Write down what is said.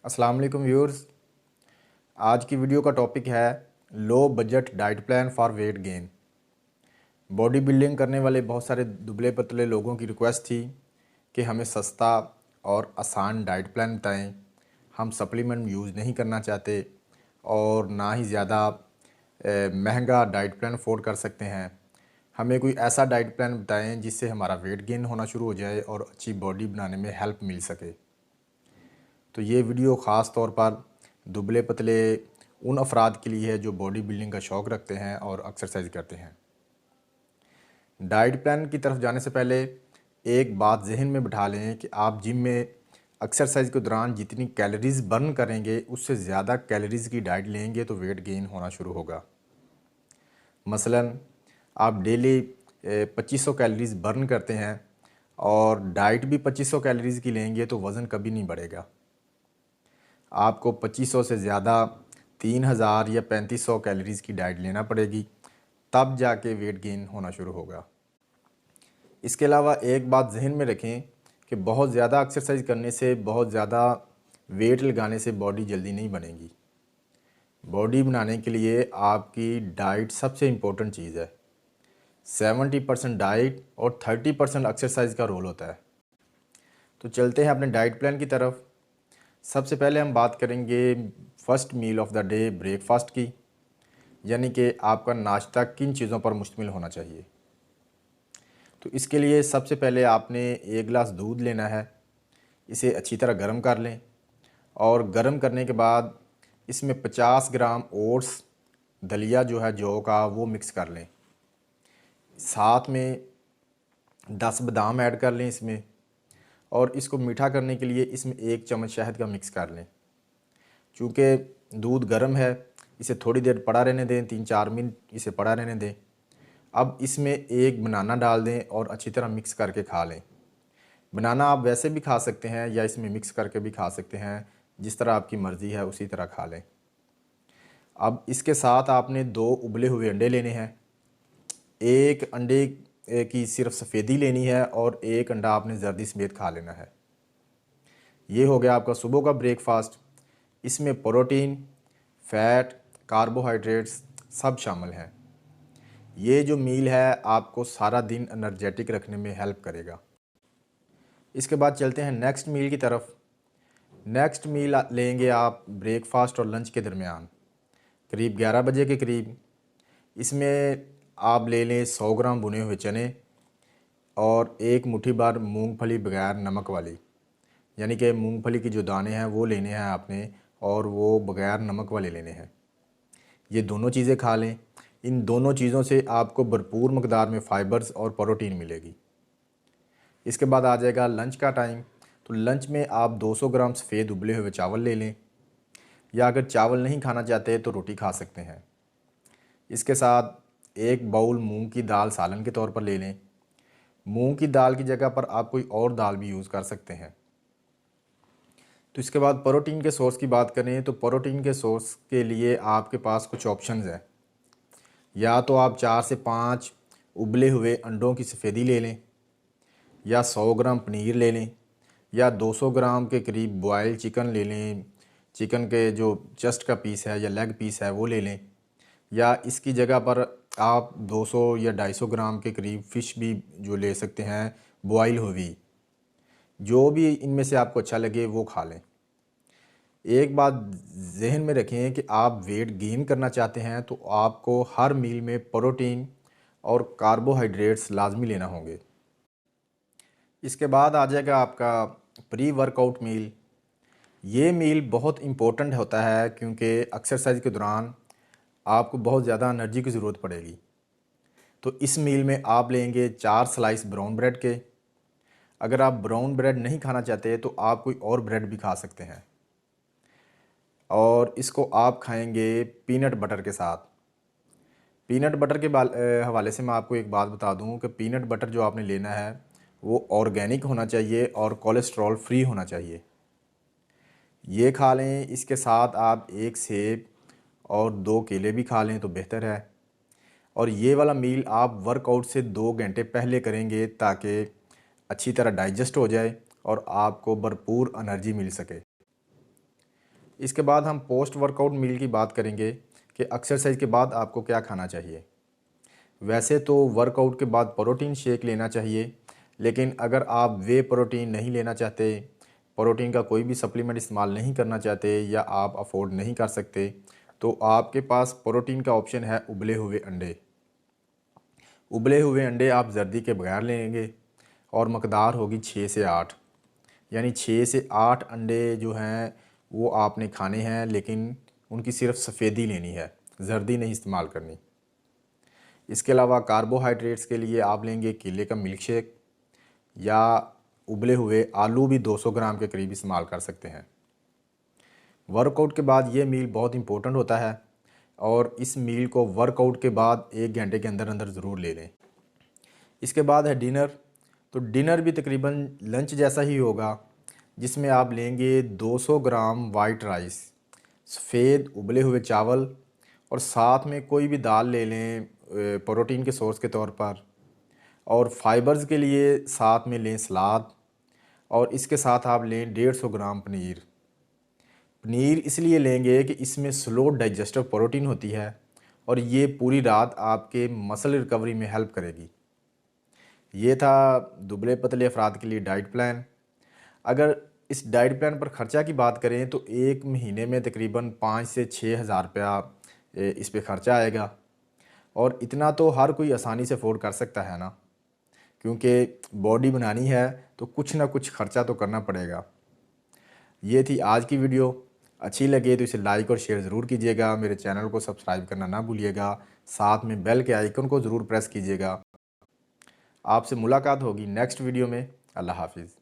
अस्सलाम वालेकुम व्यूअर्स। आज की वीडियो का टॉपिक है low budget diet plan for weight gain. Body building करने वाले बहुत सारे दुबले पतले लोगों की रिक्वेस्ट थी कि हमें सस्ता और आसान डाइट प्लान बताएं। हम सप्लीमेंट यूज़ नहीं करना चाहते और ना ही ज़्यादा महंगा डाइट प्लान अफोर्ड कर सकते हैं। हमें कोई ऐसा डाइट प्लान बताएं जिससे हमारा वेट गेन होना शुरू हो जाए और अच्छी बॉडी बनाने में हेल्प मिल सके। तो ये वीडियो ख़ास तौर पर दुबले पतले उन अफराद के लिए है जो बॉडी बिल्डिंग का शौक़ रखते हैं और एक्सरसाइज करते हैं। डाइट प्लान की तरफ जाने से पहले एक बात जहन में बिठा लें कि आप जिम में एक्सरसाइज के दौरान जितनी कैलोरीज़ बर्न करेंगे उससे ज़्यादा कैलोरीज़ की डाइट लेंगे तो वेट गेन होना शुरू होगा। मसलन आप डेली 2500 कैलोरीज़ बर्न करते हैं और डाइट भी 2500 कैलोरीज़ की लेंगे तो वज़न कभी नहीं बढ़ेगा। आपको 2500 से ज़्यादा 3000 या 3500 कैलोरीज़ की डाइट लेना पड़ेगी, तब जाके वेट गेन होना शुरू होगा। इसके अलावा एक बात जहन में रखें कि बहुत ज़्यादा एक्सरसाइज करने से, बहुत ज़्यादा वेट लगाने से बॉडी जल्दी नहीं बनेगी। बॉडी बनाने के लिए आपकी डाइट सबसे इम्पोर्टेंट चीज़ है। 70% डाइट और 30% एक्सरसाइज का रोल होता है। तो चलते हैं अपने डाइट प्लान की तरफ। सबसे पहले हम बात करेंगे first meal of the day breakfast की, यानी कि आपका नाश्ता किन चीज़ों पर मुश्तमिल होना चाहिए। तो इसके लिए सबसे पहले आपने एक गिलास दूध लेना है। इसे अच्छी तरह गर्म कर लें और गर्म करने के बाद इसमें 50 ग्राम ओट्स, दलिया जो है जौ का, वो मिक्स कर लें। साथ में 10 बादाम ऐड कर लें इसमें, और इसको मीठा करने के लिए इसमें 1 चम्मच शहद का मिक्स कर लें। चूँकि दूध गर्म है, इसे थोड़ी देर पड़ा रहने दें, 3-4 मिनट इसे पड़ा रहने दें। अब इसमें एक बनाना डाल दें और अच्छी तरह मिक्स करके खा लें। बनाना आप वैसे भी खा सकते हैं या इसमें मिक्स करके भी खा सकते हैं, जिस तरह आपकी मर्ज़ी है उसी तरह खा लें। अब इसके साथ आपने 2 उबले हुए अंडे लेने हैं। एक अंडे की सिर्फ सफ़ेदी लेनी है और एक अंडा आपने जर्दी समेत खा लेना है। ये हो गया आपका सुबह का ब्रेकफास्ट। इसमें प्रोटीन, फ़ैट, कार्बोहाइड्रेट्स सब शामिल हैं। ये जो मील है आपको सारा दिन एनर्जेटिक रखने में हेल्प करेगा। इसके बाद चलते हैं नेक्स्ट मील की तरफ। नेक्स्ट मील लेंगे आप ब्रेकफास्ट और लंच के दरमियान, करीब 11 बजे के करीब। इसमें आप ले लें 100 ग्राम भुने हुए चने और एक मुट्ठी भर मूंगफली बगैर नमक वाली, यानी कि मूंगफली की जो दाने हैं वो लेने हैं आपने और वो बगैर नमक वाले लेने हैं। ये दोनों चीज़ें खा लें। इन दोनों चीज़ों से आपको भरपूर मकदार में फ़ाइबर्स और प्रोटीन मिलेगी। इसके बाद आ जाएगा लंच का टाइम। तो लंच में आप 200 ग्राम सफ़ेद उबले हुए चावल ले लें, या अगर चावल नहीं खाना चाहते तो रोटी खा सकते हैं। इसके साथ एक बाउल मूंग की दाल सालन के तौर पर ले लें। मूंग की दाल की जगह पर आप कोई और दाल भी यूज़ कर सकते हैं। तो इसके बाद प्रोटीन के सोर्स की बात करें तो प्रोटीन के सोर्स के लिए आपके पास कुछ ऑप्शंस हैं। या तो आप 4 से 5 उबले हुए अंडों की सफ़ेदी ले लें, या 100 ग्राम पनीर ले लें, या 200 ग्राम के करीब बॉयल चिकन ले लें। चिकन के जो चेस्ट का पीस है या लेग पीस है वो ले लें, या इसकी जगह पर आप 200 या 250 ग्राम के करीब फ़िश भी जो ले सकते हैं बॉयल हुई। जो भी इनमें से आपको अच्छा लगे वो खा लें। एक बात जहन में रखें कि आप वेट गेन करना चाहते हैं तो आपको हर मील में प्रोटीन और कार्बोहाइड्रेट्स लाजमी लेना होंगे। इसके बाद आ जाएगा आपका प्री वर्कआउट मील। ये मील बहुत इम्पोर्टेंट होता है क्योंकि एक्सरसाइज के दौरान आपको बहुत ज़्यादा एनर्जी की ज़रूरत पड़ेगी। तो इस मील में आप लेंगे 4 स्लाइस ब्राउन ब्रेड के। अगर आप ब्राउन ब्रेड नहीं खाना चाहते तो आप कोई और ब्रेड भी खा सकते हैं, और इसको आप खाएंगे पीनट बटर के साथ। पीनट बटर के हवाले से मैं आपको एक बात बता दूं कि पीनट बटर जो आपने लेना है वो ऑर्गेनिक होना चाहिए और कोलेस्ट्रॉल फ्री होना चाहिए। ये खा लें। इसके साथ आप 1 सेब और 2 केले भी खा लें तो बेहतर है। और ये वाला मील आप वर्कआउट से 2 घंटे पहले करेंगे ताकि अच्छी तरह डाइजेस्ट हो जाए और आपको भरपूर एनर्जी मिल सके। इसके बाद हम पोस्ट वर्कआउट मील की बात करेंगे कि एक्सरसाइज के बाद आपको क्या खाना चाहिए। वैसे तो वर्कआउट के बाद प्रोटीन शेक लेना चाहिए, लेकिन अगर आप वे प्रोटीन नहीं लेना चाहते, प्रोटीन का कोई भी सप्लीमेंट इस्तेमाल नहीं करना चाहते या आप अफोर्ड नहीं कर सकते, तो आपके पास प्रोटीन का ऑप्शन है उबले हुए अंडे। उबले हुए अंडे आप जर्दी के बगैर लेंगे और मकदार होगी 6 से 8, यानी 6 से 8 अंडे जो हैं वो आपने खाने हैं, लेकिन उनकी सिर्फ सफ़ेदी लेनी है, जर्दी नहीं इस्तेमाल करनी। इसके अलावा कार्बोहाइड्रेट्स के लिए आप लेंगे केले का मिल्क शेक या उबले हुए आलू भी 200 ग्राम के करीब इस्तेमाल कर सकते हैं। वर्कआउट के बाद ये मील बहुत इंपॉर्टेंट होता है और इस मील को वर्कआउट के बाद 1 घंटे के अंदर अंदर ज़रूर ले लें। इसके बाद है डिनर। तो डिनर भी तकरीबन लंच जैसा ही होगा, जिसमें आप लेंगे 200 ग्राम वाइट राइस, सफ़ेद उबले हुए चावल और साथ में कोई भी दाल ले लें प्रोटीन के सोर्स के तौर पर, और फाइबर्स के लिए साथ में लें सलाद, और इसके साथ आप लें 150 ग्राम पनीर। पनीर इसलिए लेंगे कि इसमें स्लो डाइजेस्टिव प्रोटीन होती है और ये पूरी रात आपके मसल रिकवरी में हेल्प करेगी। ये था दुबले पतले अफराद के लिए डाइट प्लान। अगर इस डाइट प्लान पर ख़र्चा की बात करें तो एक महीने में तकरीबन 5 से 6 हज़ार रुपया इस पे ख़र्चा आएगा, और इतना तो हर कोई आसानी से अफोर्ड कर सकता है ना, क्योंकि बॉडी बनानी है तो कुछ ना कुछ ख़र्चा तो करना पड़ेगा। ये थी आज की वीडियो। अच्छी लगे तो इसे लाइक और शेयर ज़रूर कीजिएगा। मेरे चैनल को सब्सक्राइब करना ना भूलिएगा। साथ में बेल के आइकन को ज़रूर प्रेस कीजिएगा। आपसे मुलाकात होगी नेक्स्ट वीडियो में। अल्लाह हाफिज़।